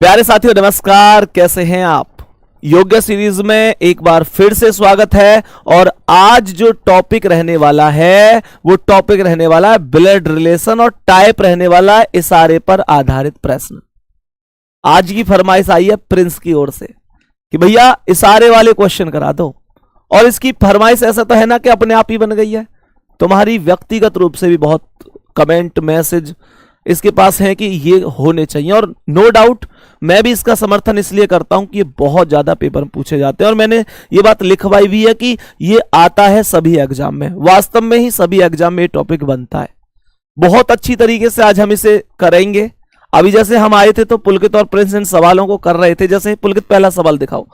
प्यारे साथियों नमस्कार, कैसे हैं आप। योग्य सीरीज में एक बार फिर से स्वागत है। और आज जो टॉपिक रहने वाला है वो टॉपिक रहने वाला है ब्लड रिलेशन और टाइप रहने वाला है इशारे पर आधारित प्रश्न। आज की फरमाइश आई है प्रिंस की ओर से कि भैया इशारे वाले क्वेश्चन करा दो। और इसकी फरमाइश ऐसा तो है ना कि अपने आप ही बन गई है, तुम्हारी व्यक्तिगत रूप से भी बहुत कमेंट मैसेज इसके पास है कि ये होने चाहिए। और नो डाउट मैं भी इसका समर्थन इसलिए करता हूं कि ये बहुत ज्यादा पेपर पूछे जाते हैं और मैंने ये बात लिखवाई भी है कि ये आता है सभी एग्जाम में। वास्तव में ही सभी एग्जाम में ये टॉपिक बनता है। बहुत अच्छी तरीके से आज हम इसे करेंगे। अभी जैसे हम आए थे तो पुलकित और प्रिंस इन सवालों को कर रहे थे। जैसे पुलकित पहला सवाल दिखाओ।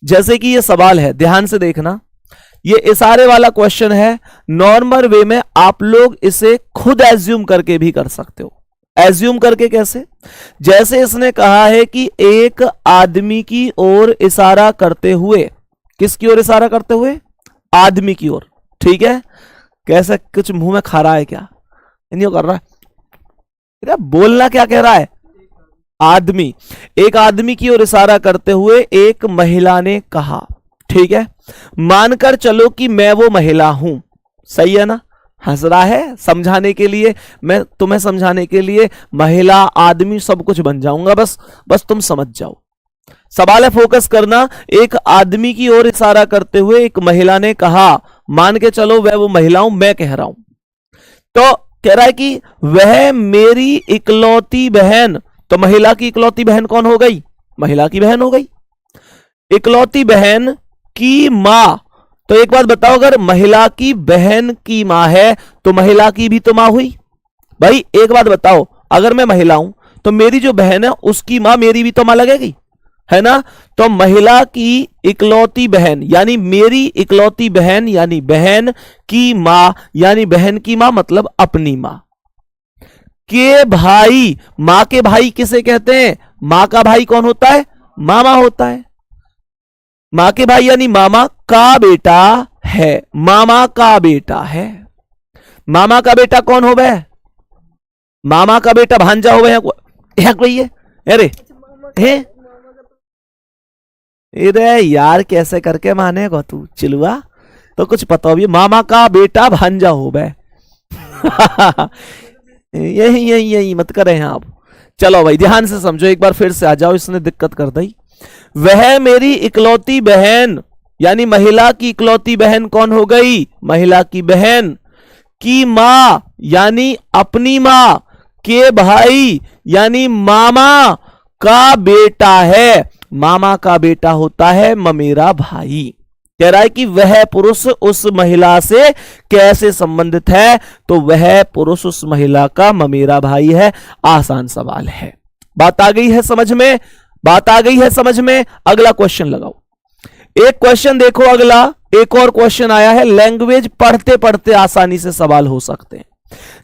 जैसे कि ये सवाल है, ध्यान से देखना, ये इशारे वाला क्वेश्चन है। नॉर्मल वे में आप लोग इसे खुद एज्यूम करके भी कर सकते हो। एज्यूम करके कैसे? जैसे इसने कहा है कि एक आदमी की ओर इशारा करते हुए, किसकी ओर इशारा करते हुए? आदमी की ओर। ठीक है, कैसे कुछ मुंह में खा रहा है क्या? नहीं कर रहा है, बोलना क्या कह रहा है? आदमी। एक आदमी की ओर इशारा करते हुए एक महिला ने कहा, ठीक है, मानकर चलो कि मैं वो महिला हूं। सही है ना? हंस रहा है समझाने के लिए, मैं तुम्हें समझाने के लिए महिला आदमी सब कुछ बन जाऊंगा, बस तुम समझ जाओ। सवाल है, फोकस करना। एक आदमी की ओर इशारा करते हुए एक महिला ने कहा, मान के चलो वह वो महिला हूं, मैं कह रहा हूं। तो कह रहा है कि वह मेरी इकलौती बहन। तो महिला की इकलौती बहन कौन हो गई? महिला की बहन हो गई। इकलौती बहन की मां। तो एक बात बताओ, अगर महिला की बहन की मां है तो महिला की भी तो मां हुई। भाई एक बात बताओ, अगर मैं महिला हूं तो मेरी जो बहन है उसकी मां मेरी भी तो मां लगेगी, है ना? तो महिला की इकलौती बहन यानी मेरी इकलौती बहन यानी बहन की मां यानी बहन की मां मतलब अपनी मां के भाई। मां के भाई किसे कहते हैं? मां का भाई कौन होता है? मामा होता है। मां के भाई यानी मामा का बेटा है। मामा का बेटा है। मामा का बेटा कौन हो गए? मामा का बेटा भांजा हो गए या कोई है? अरे यार कैसे करके मानेगा तू चिलुआ? तो कुछ पता हो, मामा का बेटा भांजा हो गए। यही मत करें आप। चलो भाई ध्यान से समझो, एक बार फिर से आ जाओ, इसने दिक्कत कर दी। वह मेरी इकलौती बहन यानी महिला की इकलौती बहन कौन हो गई? महिला की बहन की मां यानी अपनी मां के भाई यानी मामा का बेटा है। मामा का बेटा होता है ममेरा भाई। कह रहा है कि वह पुरुष उस महिला से कैसे संबंधित है? तो वह पुरुष उस महिला का ममेरा भाई है। आसान सवाल है। बात आ गई है समझ में? बात आ गई है समझ में? अगला क्वेश्चन लगाओ। एक क्वेश्चन देखो, अगला एक और क्वेश्चन आया है। लैंग्वेज पढ़ते पढ़ते आसानी से सवाल हो सकते हैं।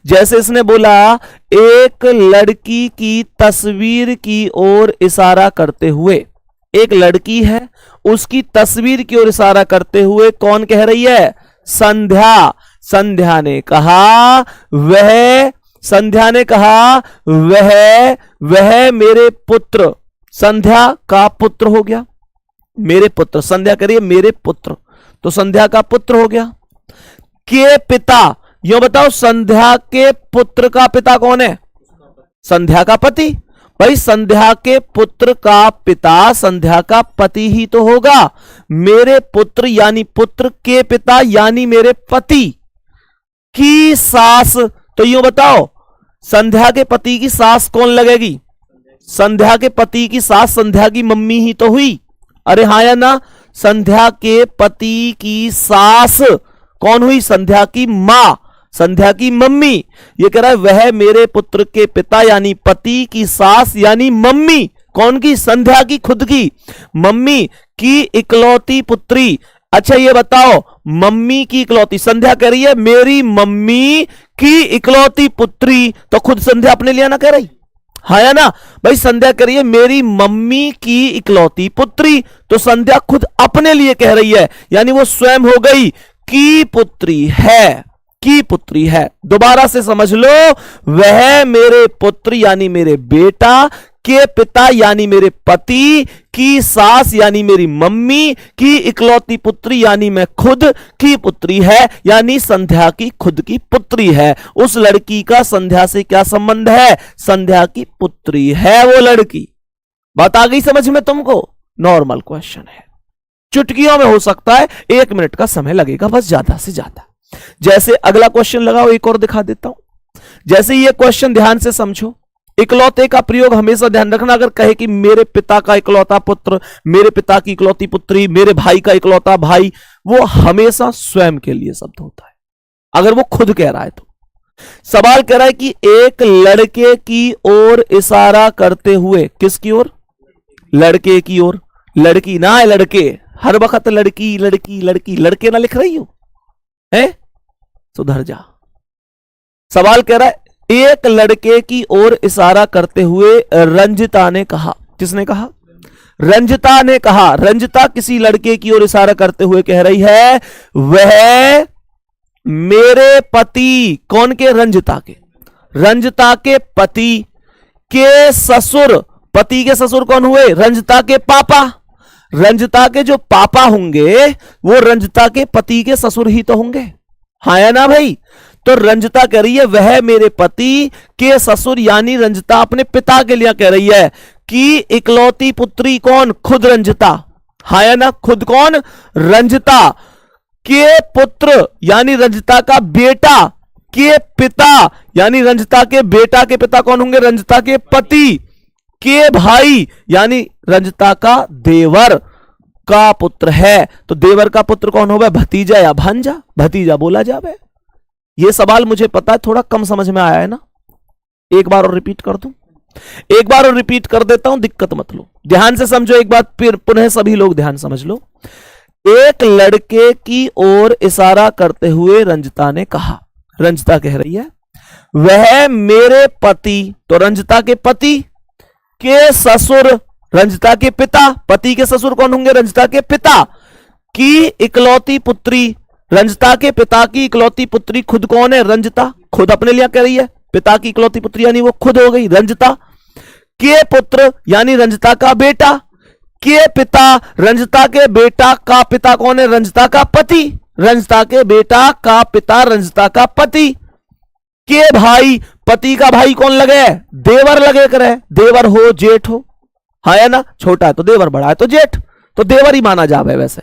जैसे इसने बोला, एक लड़की की तस्वीर की ओर इशारा करते हुए, एक लड़की है उसकी तस्वीर की ओर इशारा करते हुए कौन कह रही है? संध्या। संध्या ने कहा वह मेरे पुत्र। संध्या का पुत्र हो गया, मेरे पुत्र। संध्या करिए मेरे पुत्र, तो संध्या का पुत्र हो गया। के पिता, यो बताओ संध्या के पुत्र का पिता कौन है? संध्या का पति। भाई संध्या के पुत्र का पिता संध्या का पति ही तो होगा। मेरे पुत्र यानी पुत्र के पिता यानी मेरे पति की सास। तो यूं बताओ संध्या के पति की सास कौन लगेगी? संध्या के पति की सास संध्या की मम्मी ही तो हुई। अरे हाँ या ना? संध्या के पति की सास कौन हुई? संध्या की मां, संध्या की मम्मी। ये कह रहा है वह मेरे पुत्र के पिता यानी पति की सास यानी मम्मी। कौन की? संध्या की खुद की मम्मी की इकलौती पुत्री। अच्छा ये बताओ, मम्मी की इकलौती, संध्या कह रही है मेरी मम्मी की इकलौती पुत्री, तो खुद संध्या अपने लिए ना कह रही, हाँ या ना? भाई संध्या कह रही है मेरी मम्मी की इकलौती पुत्री, तो संध्या खुद अपने लिए कह रही है, यानी वो स्वयं हो गई की पुत्री है। की पुत्री है। दोबारा से समझ लो, वह मेरे पुत्र यानी मेरे बेटा के पिता यानी मेरे पति, की सास यानी मेरी मम्मी, की इकलौती पुत्री यानी मैं खुद, की पुत्री है यानी संध्या की खुद की पुत्री है। उस लड़की का संध्या से क्या संबंध है? संध्या की पुत्री है वो लड़की। बात आ गई समझ में तुमको? नॉर्मल क्वेश्चन है, चुटकियों में हो सकता है, 1 मिनट का समय लगेगा बस, ज्यादा से ज्यादा। जैसे अगला क्वेश्चन लगाओ, एक और दिखा देता हूं। जैसे ये क्वेश्चन ध्यान से समझो। इकलौते का प्रयोग हमेशा ध्यान रखना। अगर कहे कि मेरे पिता का इकलौता पुत्र, मेरे पिता की इकलौती पुत्री, मेरे भाई का इकलौता भाई, वो हमेशा स्वयं के लिए शब्द होता है, अगर वो खुद कह रहा है तो। सवाल कह रहा है कि एक लड़के की ओर इशारा करते हुए, किसकी ओर? लड़के की ओर। लड़की ना है, लड़के। हर वक्त लड़की लड़की लड़की, लड़के ना लिख रही हो है, सुधर जा। सवाल कह रहा है एक लड़के की ओर इशारा करते हुए रंजिता ने कहा। किसने कहा? रंजिता ने कहा। रंजिता किसी लड़के की ओर इशारा करते हुए कह रही है वह मेरे पति, कौन के? रंजिता के। रंजिता के पति के ससुर, पति के ससुर कौन हुए? रंजिता के पापा। रंजिता के जो पापा होंगे वो रंजिता के पति के ससुर ही तो होंगे, हाँ या ना भाई? तो रंजिता कह रही है वह मेरे पति के ससुर, यानी रंजिता अपने पिता के लिए कह रही है कि इकलौती पुत्री कौन? खुद रंजिता, हाँ या ना? खुद कौन? रंजिता के पुत्र यानी रंजिता का बेटा के पिता, यानी रंजिता के बेटा के पिता कौन होंगे? रंजिता के पति के भाई यानी रंजिता का देवर का पुत्र है। तो देवर का पुत्र कौन होगा? भतीजा या भांजा? भतीजा बोला जावे। ये सवाल मुझे पता है थोड़ा कम समझ में आया है ना, एक बार और रिपीट कर दूं, एक बार और रिपीट कर देता हूं, दिक्कत मत लो, ध्यान से समझो एक बात, फिर पुनः सभी लोग ध्यान समझ लो। एक लड़के की ओर इशारा करते हुए रंजिता ने कहा, रंजिता कह रही है वह मेरे पति, तो रंजिता के पति के ससुर, रंजिता के पिता, पति के ससुर कौन होंगे? रंजिता के पिता की इकलौती पुत्री, रंजिता के पिता की इकलौती पुत्री खुद कौन है? रंजिता, खुद अपने लिए कह रही है, पिता की इकलौती पुत्री यानी वो खुद हो गई रंजिता। के पुत्र यानी रंजिता का बेटा, के पिता, रंजिता के बेटा का पिता कौन है? रंजिता का पति, रंजिता के बेटा का पिता रंजिता का पति। के भाई, पति का भाई कौन लगे? देवर लगे करे, देवर हो जेठ हो, हाँ या ना? छोटा है तो देवर, बड़ा है तो जेठ, तो देवर ही माना जावे वैसे,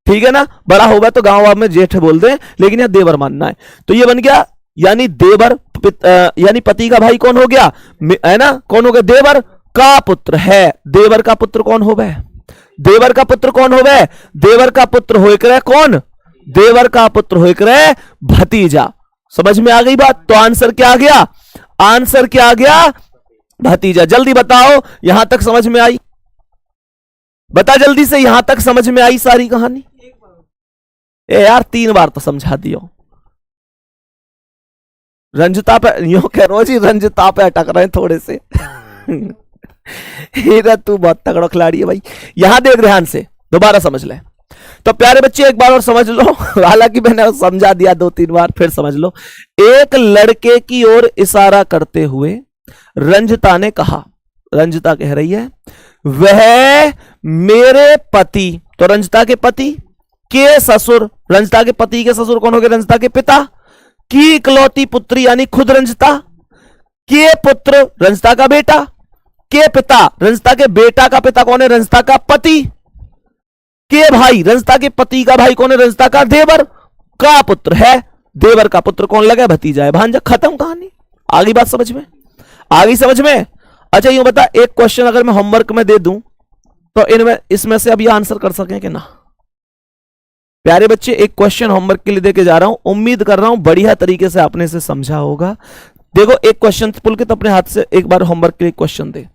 ठीक है ना? बड़ा होगा तो गांव में जेठ बोल दे, लेकिन यह देवर मानना है। तो ये बन गया यानी देवर, यानी पति का भाई कौन हो गया? है ना? कौन हो गया? देवर का पुत्र है। देवर का पुत्र कौन हो गए? देवर का पुत्र कौन हो गए? देवर का पुत्र हो करे कौन? देवर का पुत्र हो करे भतीजा। समझ में आ गई बात? तो आंसर क्या आ गया? आंसर क्या आ गया? भतीजा। जल्दी बताओ, यहां तक समझ में आई? बता जल्दी से, यहां तक समझ में आई सारी कहानी? ए यार 3 बार तो समझा दियो। रंजिता पे यूं कह रो जी, रंजिता पे अटक रहे थोड़े से। तू बहुत तगड़ा खिलाड़ी है भाई। यहां देख ध्यान से, दोबारा समझ ले। तो प्यारे बच्चे एक बार और समझ लो, हालांकि मैंने समझा दिया 2-3 बार, फिर समझ लो। एक लड़के की ओर इशारा करते हुए रंजिता ने कहा, रंजिता कह रही है वह मेरे पति, तो रंजिता के पति के ससुर, रंजिता के पति के ससुर कौन हो गए? रंजिता के पिता की इकलौती पुत्री यानी खुद रंजिता, के पुत्र रंजिता का बेटा, के पिता, रंजिता के बेटा का पिता कौन है? रंजिता का पति, के भाई, रंजिता के पति का भाई कौन है? रंजिता का देवर का पुत्र है। देवर का पुत्र कौन लगा? भतीजा है, भांजा। खत्म कहानी। आगे बात समझ में आ गई? समझ में? अच्छा यूं बता, एक क्वेश्चन अगर मैं होमवर्क में दे दूं तो इनमें इसमें से अभी आंसर कर सकें कि ना? प्यारे बच्चे एक क्वेश्चन होमवर्क के लिए देके जा रहा हूं, उम्मीद कर रहा हूं बढ़िया तरीके से आपने इसे समझा होगा। देखो एक क्वेश्चन पुलकित अपने हाथ से एक बार होमवर्क के लिए क्वेश्चन दे।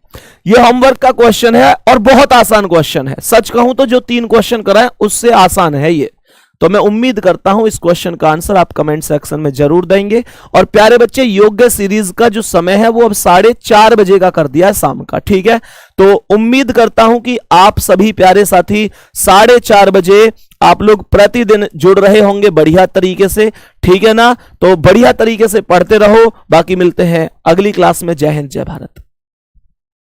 ये होमवर्क का क्वेश्चन है और बहुत आसान क्वेश्चन है। सच कहूं तो जो 3 क्वेश्चन कराएं उससे आसान है ये। तो मैं उम्मीद करता हूं इस क्वेश्चन का आंसर आप कमेंट सेक्शन में जरूर देंगे। और प्यारे बच्चे योग्य सीरीज का जो समय है वो अब 4:30 बजे का कर दिया है शाम का, ठीक है? तो उम्मीद करता हूं कि आप सभी प्यारे साथी 4:30 बजे आप लोग प्रतिदिन जुड़ रहे होंगे बढ़िया तरीके से, ठीक है ना? तो बढ़िया तरीके से पढ़ते रहो। बाकी मिलते हैं अगली क्लास में। जय हिंद, जय भारत।